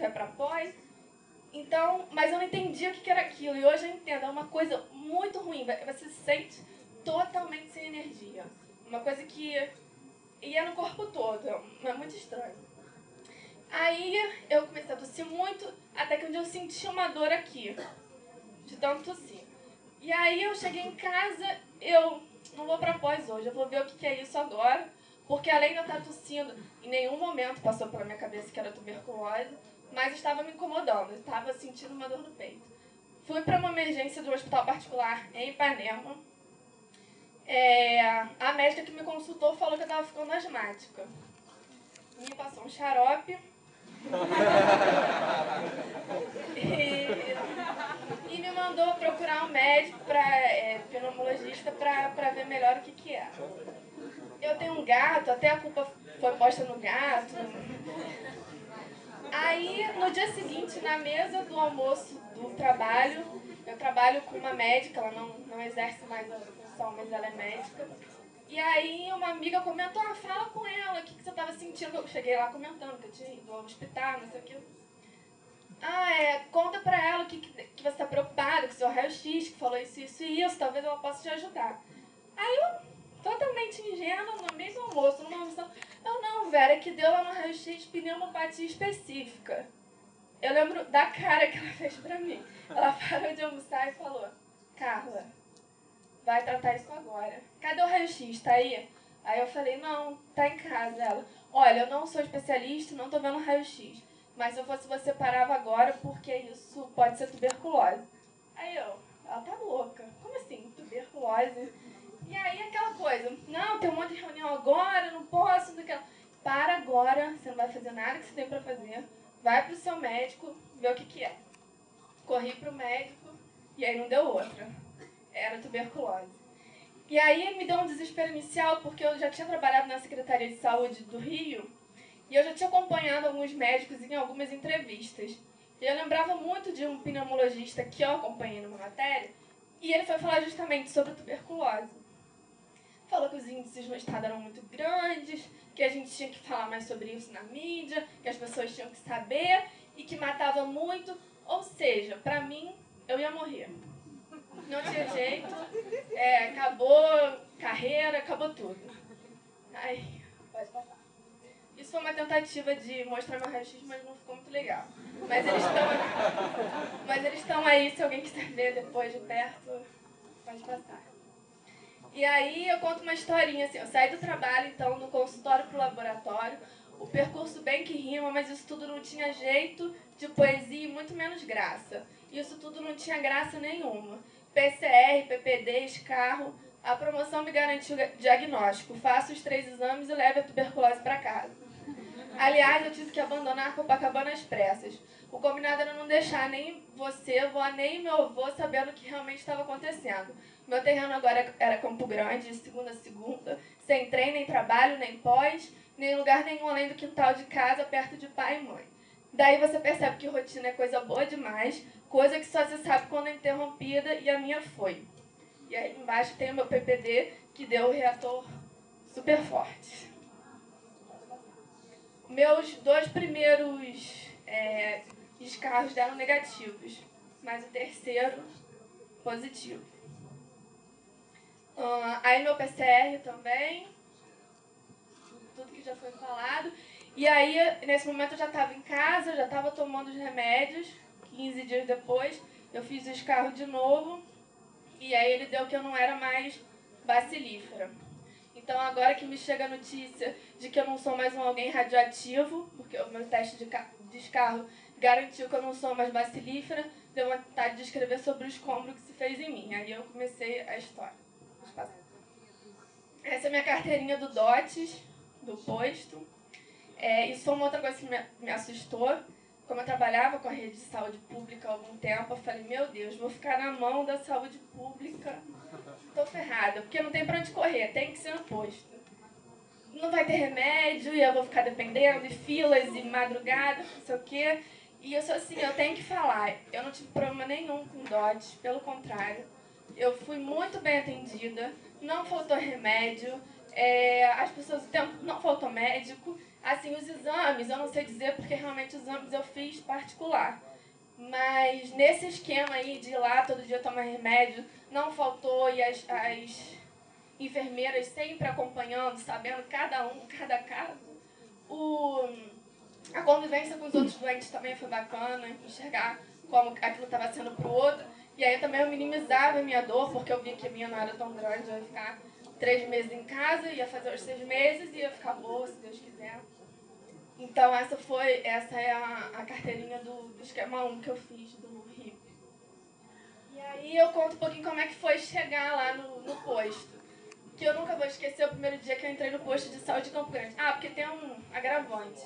vai pra pós. Então, mas eu não entendia o que era aquilo. E hoje eu entendo, é uma coisa muito ruim. Você se sente totalmente sem energia. Uma coisa que ia no corpo todo. É muito estranho. Aí eu comecei a tossir muito, até que um dia eu senti uma dor aqui, de tanto tossir. E aí eu cheguei em casa, eu não vou pra pós hoje, eu vou ver o que é isso agora. Porque além de eu estar tossindo, em nenhum momento passou pela minha cabeça que era tuberculose, mas estava me incomodando, eu estava sentindo uma dor no peito. Fui para uma emergência do hospital particular em Ipanema. A médica que me consultou falou que eu estava ficando asmática. Me passou um xarope. e me mandou procurar um médico, pneumologista, para ver melhor o que era. Eu tenho um gato, até a culpa foi posta no gato. Aí, no dia seguinte, na mesa do almoço do trabalho, eu trabalho com uma médica, ela não exerce mais a função, mas ela é médica. E aí uma amiga comentou, fala com ela, o que você estava sentindo? Eu cheguei lá comentando que eu tinha ido ao hospital, não sei o que. Conta pra ela que você está preocupada, que o seu raio-x, que falou isso, talvez ela possa te ajudar. Aí eu, totalmente ingênua, no meio do almoço, numa missão, não, Vera, que deu lá no raio-x pneumopatia específica. Eu lembro da cara que ela fez pra mim. Ela parou de almoçar e falou, Carla, vai tratar isso agora. Cadê o raio-x? Tá aí? Aí eu falei, não, tá em casa. Ela, olha, eu não sou especialista, não tô vendo raio-x. Mas se eu fosse você, parava agora, porque isso pode ser tuberculose. Aí ela tá louca. Como assim, tuberculose? E aí aquela coisa, não, tem um monte de reunião agora, não posso, não quero. Para agora, você não vai fazer nada que você tem pra fazer. Vai pro seu médico, vê o que é. Corri pro médico, e aí não deu outra. Era tuberculose. E aí me deu um desespero inicial, porque eu já tinha trabalhado na Secretaria de Saúde do Rio, e eu já tinha acompanhado alguns médicos em algumas entrevistas. E eu lembrava muito de um pneumologista que eu acompanhei numa matéria, e ele foi falar justamente sobre tuberculose. Falou que os índices no estado eram muito grandes, que a gente tinha que falar mais sobre isso na mídia, que as pessoas tinham que saber, e que matava muito. Ou seja, pra mim, eu ia morrer. Não tinha jeito, acabou carreira, acabou tudo. Ai, pode passar. Isso foi uma tentativa de mostrar meu raio-x, mas não ficou muito legal. Mas eles estão aí, se alguém quiser ver depois de perto, pode passar. E aí eu conto uma historinha, assim, eu saí do trabalho, então, do consultório pro laboratório, o percurso bem que rima, mas isso tudo não tinha jeito de poesia e muito menos graça. Isso tudo não tinha graça nenhuma. PCR, PPD, escarro, a promoção me garantiu diagnóstico. Faço os 3 exames e levo a tuberculose para casa. Aliás, eu tive que abandonar Copacabana às pressas. O combinado era não deixar nem você, vó, nem meu avô sabendo o que realmente estava acontecendo. Meu terreno agora era Campo Grande, de segunda a segunda, sem trem, nem trabalho, nem pós, nem lugar nenhum além do quintal de casa, perto de pai e mãe. Daí você percebe que rotina é coisa boa demais, coisa que só se sabe quando é interrompida, e a minha foi. E aí embaixo tem o meu PPD, que deu o reator super forte. Meus 2 primeiros escarros deram negativos, mas o terceiro, positivo. Aí meu PCR também, tudo que já foi falado. E aí, nesse momento, eu já estava em casa, eu já estava tomando os remédios. 15 dias depois, eu fiz o escarro de novo. E aí ele deu que eu não era mais bacilífera. Então, agora que me chega a notícia de que eu não sou mais alguém radioativo, porque o meu teste de escarro garantiu que eu não sou mais bacilífera, deu vontade de escrever sobre o escombro que se fez em mim. Aí eu comecei a história. Essa é a minha carteirinha do DOTS, do posto. Isso foi uma outra coisa que me assustou. Como eu trabalhava com a rede de saúde pública há algum tempo, eu falei, meu Deus, vou ficar na mão da saúde pública. Tô ferrada, porque não tem pra onde correr, tem que ser no posto. Não vai ter remédio, e eu vou ficar dependendo, e filas, e madrugada, não sei o quê. E eu sou assim, eu tenho que falar, eu não tive problema nenhum com DOT, pelo contrário. Eu fui muito bem atendida, não faltou remédio, as pessoas, não faltou médico. Assim, os exames, eu não sei dizer porque realmente os exames eu fiz particular. Mas nesse esquema aí de ir lá todo dia tomar remédio, não faltou e as enfermeiras sempre acompanhando, sabendo cada um, cada caso. A convivência com os outros doentes também foi bacana, enxergar como aquilo estava sendo para o outro. E aí também eu minimizava a minha dor, porque eu via que a minha não era tão grande, eu ia ficar 3 meses em casa, ia fazer os 6 meses e ia ficar boa, se Deus quiser. Então essa é a carteirinha do esquema 1 que eu fiz do RIP. E aí eu conto um pouquinho como é que foi chegar lá no posto. Que eu nunca vou esquecer o primeiro dia que eu entrei no posto de saúde de Campo Grande. Ah, porque tem um agravante.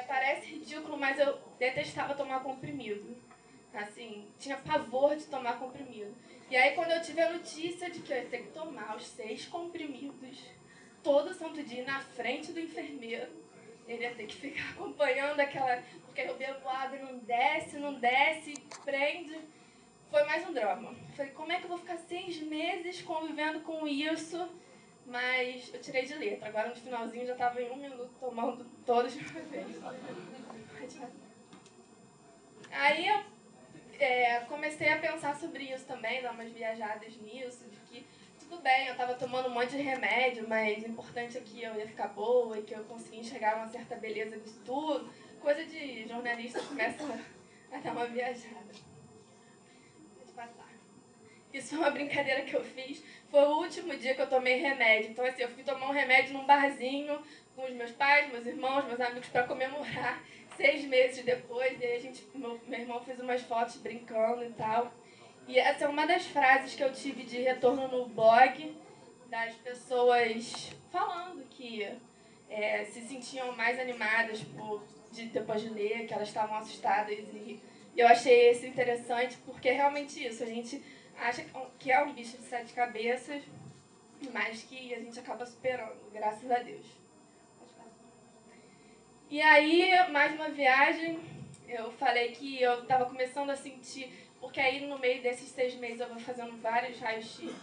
Parece ridículo, mas eu detestava tomar comprimido. Assim, tinha pavor de tomar comprimido. E aí quando eu tive a notícia de que eu ia ter que tomar os 6 comprimidos todo santo dia na frente do enfermeiro, ele ia ter que ficar acompanhando aquela... Porque eu bebo água e não desce, prende. Foi mais um drama. Falei, como é que eu vou ficar 6 meses convivendo com isso? Mas eu tirei de letra. Agora no finalzinho já estava em 1 minuto tomando todos de uma vez. Aí eu comecei a pensar sobre isso também, dar umas viajadas nisso, de que tudo bem, eu estava tomando um monte de remédio, mas o importante é que eu ia ficar boa e que eu conseguia enxergar uma certa beleza nisso tudo. Coisa de jornalista começa a dar uma viajada. Pode passar. Isso foi uma brincadeira que eu fiz. Foi o último dia que eu tomei remédio. Então, assim, eu fui tomar um remédio num barzinho com os meus pais, meus irmãos, meus amigos para comemorar 6 meses depois. E aí meu irmão fez umas fotos brincando e tal. E essa é uma das frases que eu tive de retorno no blog, das pessoas falando que se sentiam mais animadas depois de ler, que elas estavam assustadas. E eu achei isso interessante porque é realmente isso. A gente acha que é um bicho de 7 cabeças, mas que a gente acaba superando, graças a Deus. E aí, mais uma viagem, eu falei que eu estava começando a sentir, porque aí no meio desses 6 meses eu vou fazendo vários raios-x,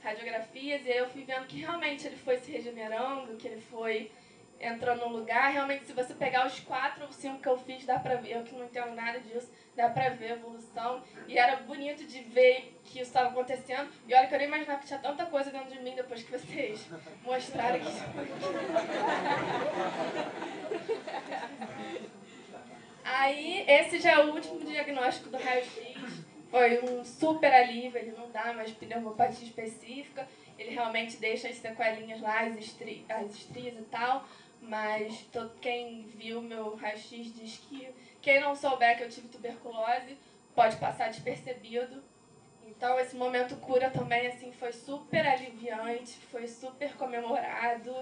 radiografias, e aí eu fui vendo que realmente ele foi se regenerando, que ele foi entrando no lugar. Realmente, se você pegar os 4 ou 5 que eu fiz, dá pra ver, eu que não entendo nada disso, dá pra ver a evolução. E era bonito de ver que isso estava acontecendo. E olha que eu nem imaginava que tinha tanta coisa dentro de mim depois que vocês mostraram que isso. Aí, esse já é o último diagnóstico do raio-x. Foi um super alívio, ele não dá mais pneumopatia específica. Ele realmente deixa as sequelinhas lá, as estrias e tal. Mas quem viu meu raio-x diz que quem não souber que eu tive tuberculose pode passar despercebido. Então esse momento cura também assim, foi super aliviante, foi super comemorado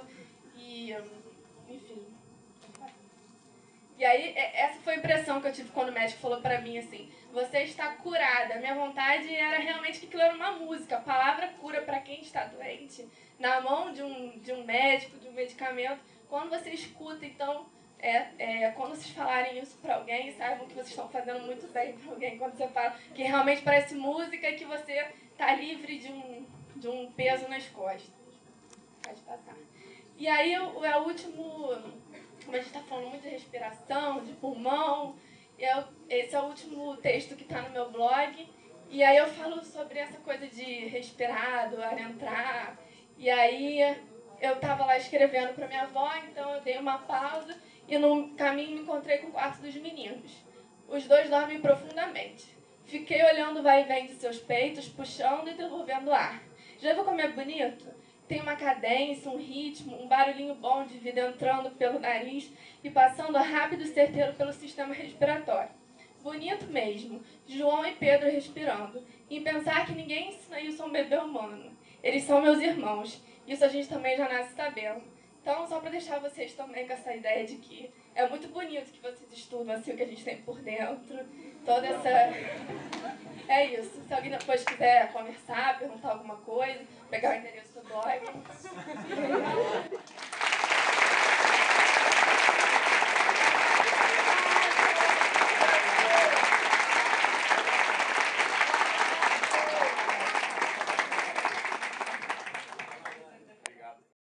e, enfim. E aí essa foi a impressão que eu tive quando o médico falou pra mim assim, você está curada. A minha vontade era realmente que aquilo era uma música, a palavra cura para quem está doente, na mão de um médico, de um medicamento. Quando você escuta, então, quando vocês falarem isso para alguém, saibam que vocês estão fazendo muito bem para alguém. Quando você fala que realmente parece música e que você está livre de um peso nas costas. Pode passar. E aí, o último, como a gente está falando muito de respiração, de pulmão, esse é o último texto que está no meu blog. E aí eu falo sobre essa coisa de respirar, do ar entrar. E aí eu estava lá escrevendo para minha avó, então eu dei uma pausa e no caminho me encontrei com o quarto dos meninos. Os 2 dormem profundamente. Fiquei olhando o vai e vem de seus peitos, puxando e devolvendo ar. Já viu como é bonito? Tem uma cadência, um ritmo, um barulhinho bom de vida entrando pelo nariz e passando rápido e certeiro pelo sistema respiratório. Bonito mesmo, João e Pedro respirando. E pensar que ninguém ensina isso a um bebê humano. Eles são meus irmãos. Isso a gente também já nasce sabendo. Então, só para deixar vocês também com essa ideia de que é muito bonito que vocês estudam assim o que a gente tem por dentro. Toda essa... É isso. Se alguém depois quiser conversar, perguntar alguma coisa, pegar o endereço do blog.